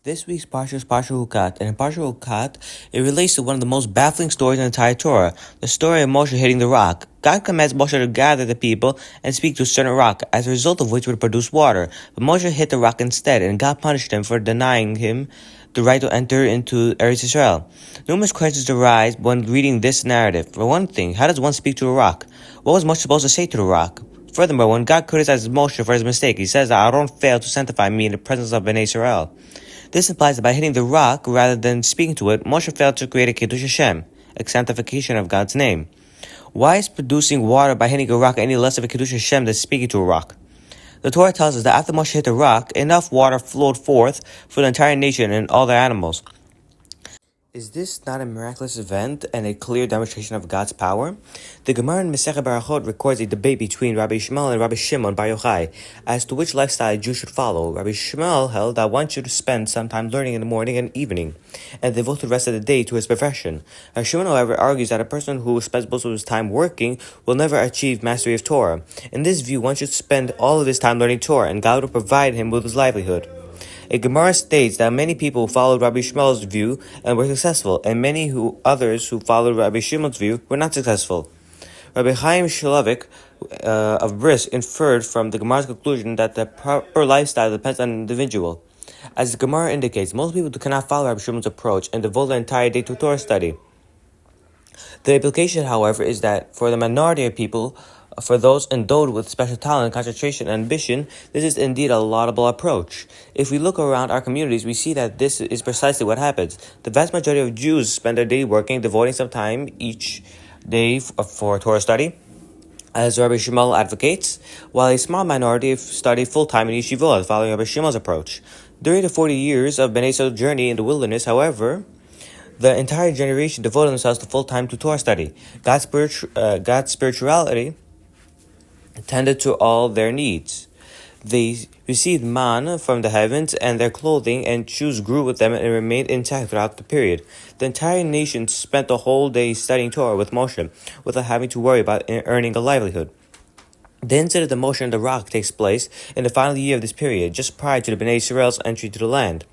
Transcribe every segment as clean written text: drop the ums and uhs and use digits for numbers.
This week's Parsha is Parsha Hukat, and in Parsha Hukat, it relates to one of the most baffling stories in the entire Torah, the story of Moshe hitting the rock. God commands Moshe to gather the people and speak to a certain rock, as a result of which would produce water. But Moshe hit the rock instead, and God punished him for denying him the right to enter into Eretz Israel. Numerous questions arise when reading this narrative. For one thing, how does one speak to a rock? What was Moshe supposed to say to the rock? Furthermore, when God criticizes Moshe for his mistake, he says that Aaron failed to sanctify me in the presence of Bnei Israel. This implies that by hitting the rock rather than speaking to it, Moshe failed to create a Kiddush Hashem, a sanctification of God's name. Why is producing water by hitting a rock any less of a Kiddush Hashem than speaking to a rock? The Torah tells us that after Moshe hit the rock, enough water flowed forth for the entire nation and all their animals. Is this not a miraculous event and a clear demonstration of God's power? The Gemara in Masechet Barachot records a debate between Rabbi Ishmael and Rabbi Shimon Bar Yochai as to which lifestyle a Jew should follow. Rabbi Ishmael held that one should spend some time learning in the morning and evening, and devote the rest of the day to his profession. Rabbi Shimon, however, argues that a person who spends most of his time working will never achieve mastery of Torah. In this view, one should spend all of his time learning Torah, and God will provide him with his livelihood. A Gemara states that many people followed Rabbi Shmuel's view and were successful, and many others who followed Rabbi Shimon's view were not successful. Rabbi Chaim Shlovic of Brisk inferred from the Gemara's conclusion that the proper lifestyle depends on an individual. As the Gemara indicates, most people cannot follow Rabbi Shimon's approach and devote their entire day to Torah study. The implication, however, is that for the minority of people, for those endowed with special talent, concentration, and ambition, this is indeed a laudable approach. If we look around our communities, we see that this is precisely what happens. The vast majority of Jews spend their day working, devoting some time each day for Torah study, as Rabbi Shmuel advocates, while a small minority study full-time in yeshivot, following Rabbi Shmuel's approach. During the 40 years of Bnei Israel's journey in the wilderness, however, the entire generation devoted themselves to full-time to Torah study. God's spirituality tended to all their needs. They received manna from the heavens, and their clothing and shoes grew with them and remained intact throughout the period. The entire nation spent the whole day studying Torah with Moshe, without having to worry about earning a livelihood. The incident of Moshe and the rock takes place in the final year of this period, just prior to the Bnei Israel's entry to the land.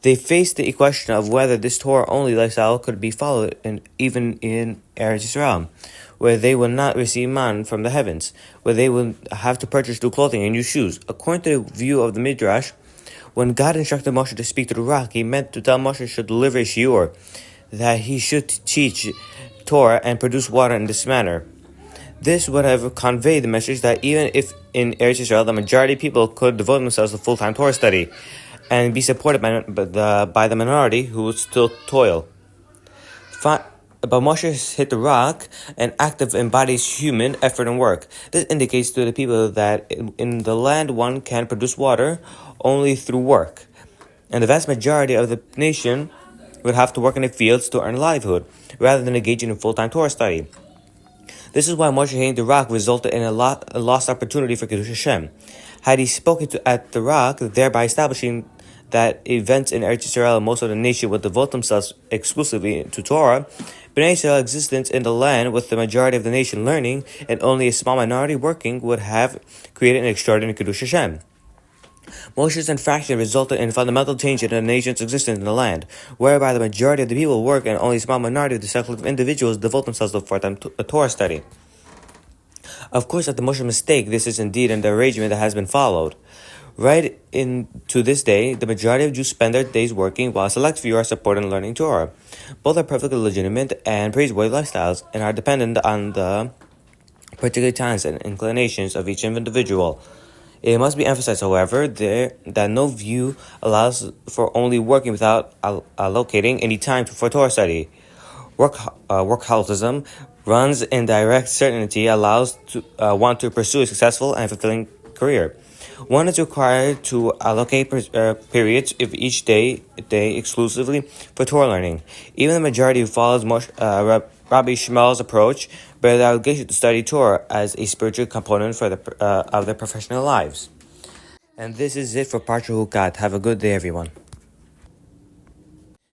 They faced the question of whether this Torah-only lifestyle could be followed even in Eretz Israel, where they would not receive man from the heavens, where they would have to purchase new clothing and new shoes. According to the view of the Midrash, when God instructed Moshe to speak to the rock, he meant to tell Moshe should deliver a shiur, that he should teach Torah and produce water in this manner. This would have conveyed the message that even if in Eretz Israel the majority of people could devote themselves to full-time Torah study, and be supported by the minority who would still toil. But Moshe hit the rock, an act that embodies human effort and work. This indicates to the people that in the land one can produce water only through work, and the vast majority of the nation would have to work in the fields to earn a livelihood, rather than engaging in full-time Torah study. This is why Moshe hitting the rock resulted in a lost opportunity for Kiddush Hashem. Had he spoken at the rock, thereby establishing that events in Eretz Israel and most of the nation would devote themselves exclusively to Torah, Bnei Israel's existence in the land with the majority of the nation learning and only a small minority working would have created an extraordinary Kiddush Hashem. Moshe's infraction resulted in a fundamental change in the nation's existence in the land, whereby the majority of the people work and only a small minority of the secular individuals devote themselves to full-time Torah study. Of course, at the Moshe mistake, this is indeed an arrangement that has been followed. Right to this day, the majority of Jews spend their days working, while a select few are supported in learning Torah. Both are perfectly legitimate and praiseworthy lifestyles, and are dependent on the particular talents and inclinations of each individual. It must be emphasized, however, that no view allows for only working without allocating any time for Torah study. Workaholism runs in direct certainty allows one to pursue a successful and fulfilling career. One is required to allocate periods of each day exclusively for Torah learning. Even the majority who follows Rabbi Shmuel's approach bear the obligation to study Torah as a spiritual component of their professional lives. And this is it for Parsha Hukat. Have a good day, everyone.